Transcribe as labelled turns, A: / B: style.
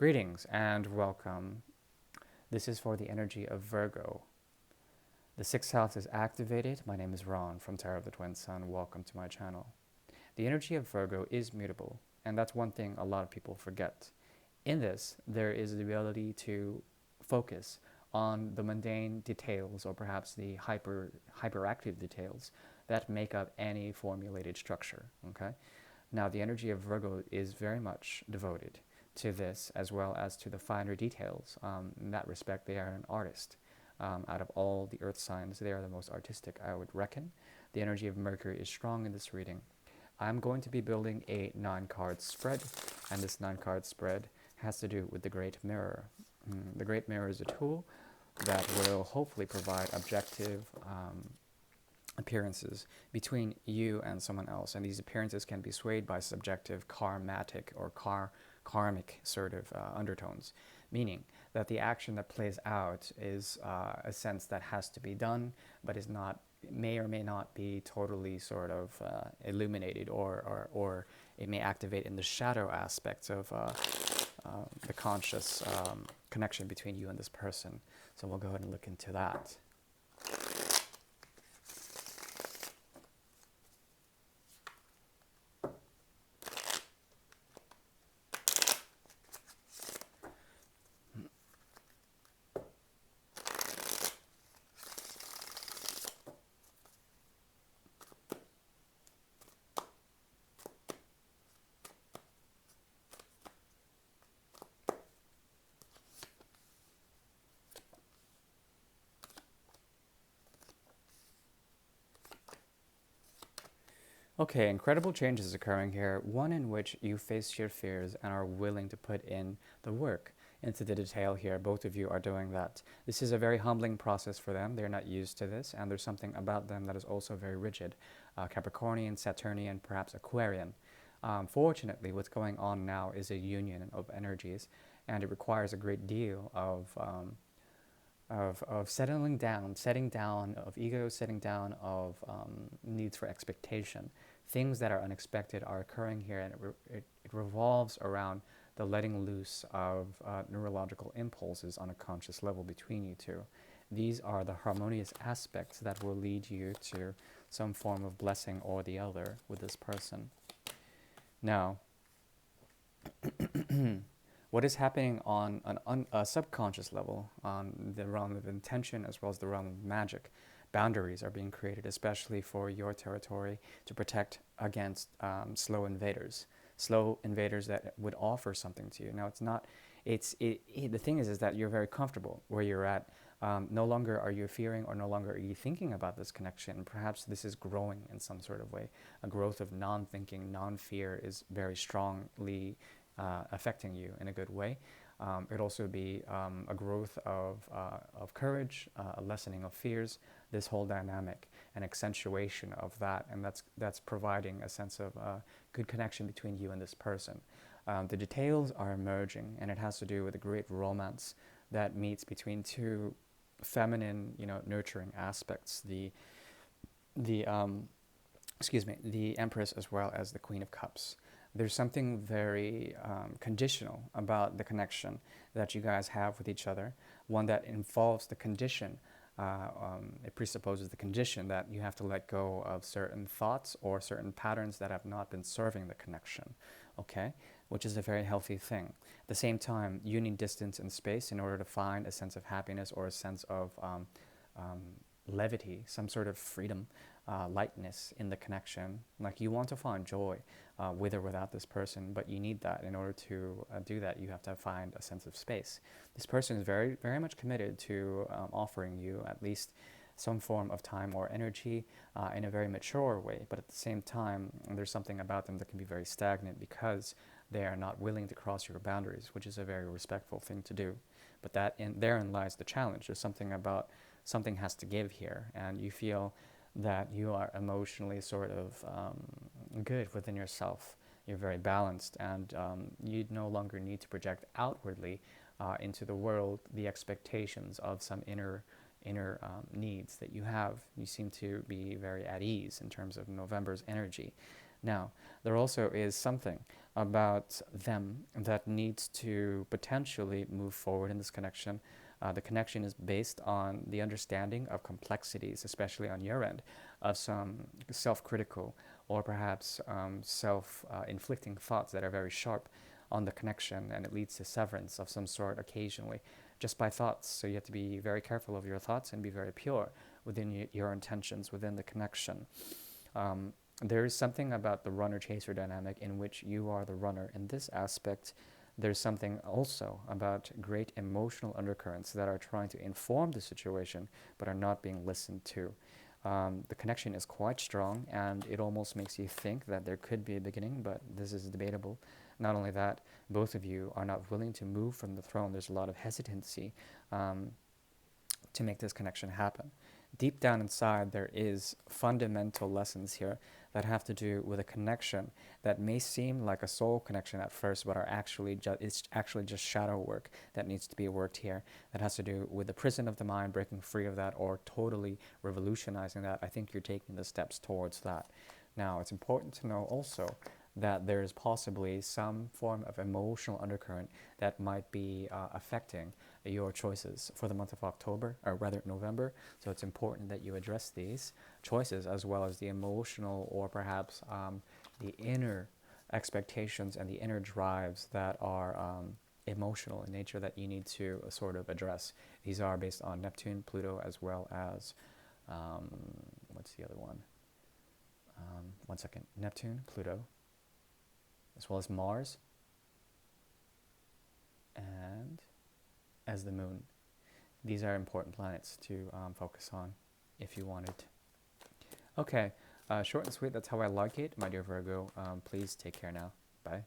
A: Greetings and welcome. This is for the energy of Virgo. The sixth house is activated. My name is Ron from Tarot of the Twin Sun. Welcome to my channel. The energy of Virgo is mutable, and that's one thing a lot of people forget. In this, there is the ability to focus on the mundane details or perhaps the hyperactive details that make up any formulated structure. Okay? Now, the energy of Virgo is very much devoted to this as well as to the finer details. In that respect, they are an artist. Out of all the earth signs, they are the most artistic, I would reckon. The energy of Mercury is strong in this reading. I'm going to be building a 9-card spread, and this 9-card spread has to do with the Great Mirror. The Great Mirror is a tool that will hopefully provide objective appearances between you and someone else, and these appearances can be swayed by subjective karmatic or karmic sort of undertones, meaning that the action that plays out is a sense that has to be done, but is not, may or may not be totally sort of illuminated, or it may activate in the shadow aspects of the conscious connection between you and this person. So we'll go ahead and look into that. Okay, incredible changes occurring here. One in which you face your fears and are willing to put in the work into the detail here. Both of you are doing that. This is a very humbling process for them. They're not used to this, and there's something about them that is also very rigid. Capricornian, Saturnian, perhaps Aquarian. Fortunately, what's going on now is a union of energies, and it requires a great deal of setting down of ego, setting down of needs for expectation. Things that are unexpected are occurring here, and it revolves around the letting loose of neurological impulses on a conscious level between you two. These are the harmonious aspects that will lead you to some form of blessing or the other with this person. Now, what is happening on a subconscious level, on the realm of intention as well as the realm of magic, boundaries are being created, especially for your territory, to protect against slow invaders that would offer something to you. Now, the thing is that you're very comfortable where you're at. No longer are you fearing, or no longer are you thinking about this connection. Perhaps this is growing in some sort of way. A growth of non-thinking, non-fear is very strongly affecting you in a good way. It'd also be a growth of courage, a lessening of fears, this whole dynamic, an accentuation of that, and that's providing a sense of good connection between you and this person. The details are emerging, and it has to do with a great romance that meets between two feminine, nurturing aspects, the Empress as well as the Queen of Cups. There's something very conditional about the connection that you guys have with each other, one that involves the condition. It presupposes the condition that you have to let go of certain thoughts or certain patterns that have not been serving the connection, okay? Which is a very healthy thing. At the same time, you need distance and space in order to find a sense of happiness or a sense of levity, some sort of freedom, lightness in the connection. Like, you want to find joy with or without this person, but you need that. In order to do that, you have to find a sense of space. This person is very, very much committed to offering you at least some form of time or energy in a very mature way, but at the same time, there's something about them that can be very stagnant because they are not willing to cross your boundaries, which is a very respectful thing to do. But therein lies the challenge. There's something about something has to give here, and you feel that you are emotionally sort of good within yourself. You're very balanced, and you no longer need to project outwardly into the world the expectations of some inner needs that you have. You seem to be very at ease in terms of November's energy. Now, there also is something about them that needs to potentially move forward in this connection. The connection is based on the understanding of complexities, especially on your end, of some self critical or perhaps self inflicting thoughts that are very sharp on the connection, and it leads to severance of some sort occasionally just by thoughts. So you have to be very careful of your thoughts and be very pure within your intentions within the connection. Um, there is something about the runner chaser dynamic in which you are the runner. In this aspect, there's something also about great emotional undercurrents that are trying to inform the situation but are not being listened to. The connection is quite strong, and it almost makes you think that there could be a beginning, but this is debatable. Not only that, both of you are not willing to move from the throne. There's a lot of hesitancy um, to make this connection happen. Deep down inside, there is fundamental lessons here that have to do with a connection that may seem like a soul connection at first, but are actually it's actually just shadow work that needs to be worked here. That has to do with the prison of the mind, breaking free of that, or totally revolutionizing that. I think you're taking the steps towards that. Now, it's important to know also that there is possibly some form of emotional undercurrent that might be affecting your choices for the month of October, or rather November. So it's important that you address these choices as well as the emotional or perhaps the inner expectations and the inner drives that are emotional in nature that you need to sort of address. These are based on Neptune, Pluto, as well as, um, what's the other one? One second. Neptune, Pluto, as well as Mars, and as the moon. These are important planets to focus on if you wanted. Okay, short and sweet, that's how I like it. My dear Virgo, please take care now. Bye.